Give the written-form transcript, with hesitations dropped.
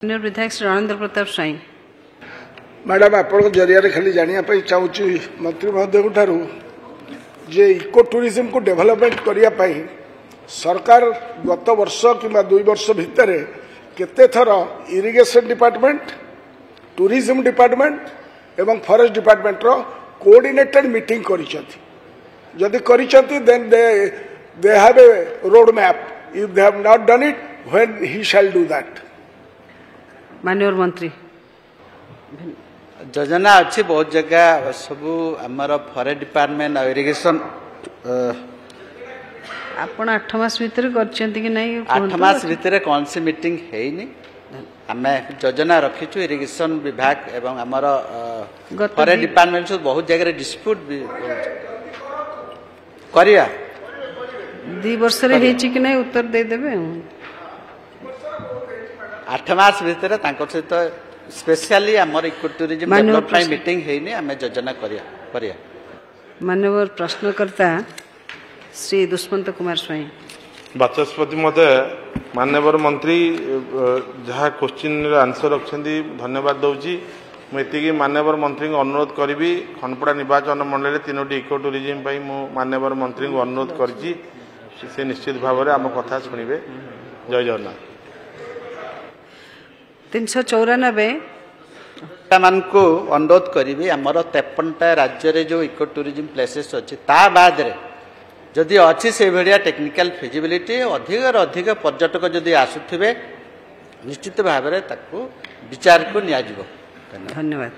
विधायक श्री रणेंद्र प्रताप स्वाई। मैडम आप जरिया खाली जानापी चाहूँगी मंत्री महोदय ठारू जे इको टूरिज्म को डेवलपमेंट करने सरकार गत वर्ष कि 2 वर्ष भितर केते थर इरिगेशन डिपार्टमेंट टूरिज्म डिपार्टमेंट एवं फॉरेस्ट डिपार्टमेंट रो कोऑर्डिनेटेड मीटिंग जदि करिसेंती then they have a road map if they have not done it when he shall do that. माननीय मंत्री योजना अच्छी बहुत जगह सब आमर फॉरेस्ट डिपार्टमेंट और इरिगेशन आपण 8 मास भीतर करछंती कि नहीं 8 मास भीतर कौन सी मीटिंग है नहीं आम योजना रखीचु इरिगेशन विभाग एवं आमर फॉरेस्ट डिपार्टमेंट बहुत जगह डिस्प्यूट करिया 2 वर्ष रे हेची कि नहीं उत्तर दे देबे 8 मास भीतर तांको सहित स्पेशली आमर इको टूरिज्म डेवलपमेंट मीटिंग है नहीं आम योजना करिया। माननीय प्रश्नकर्ता श्री दुष्मंत कुमार स्वाई। बाचस्पति महोदय माननीय मंत्री जहाँ क्वेश्चन आंसर रखिंट धन्यवाद दूसरी मुझे माननीय मंत्री को अनुरोध करी खनपड़ा निर्वाचन मंडल 3टी इको टूरिज्म माननीय मंत्री को अनुरोध करी निश्चित भाव में आम कथा शुणे। जय जगन्नाथ। 394 मान को अनुरोध करी आमर 53टा राज्य रे जो इको टूरिज्म प्लेसेस अच्छी ता बाद जदि अच्छी से भाया टेक्निकल फिजिबिलिटी अधिक पर्यटक जदि आसुथिबे निश्चित भाव में विचार को निया। धन्यवाद।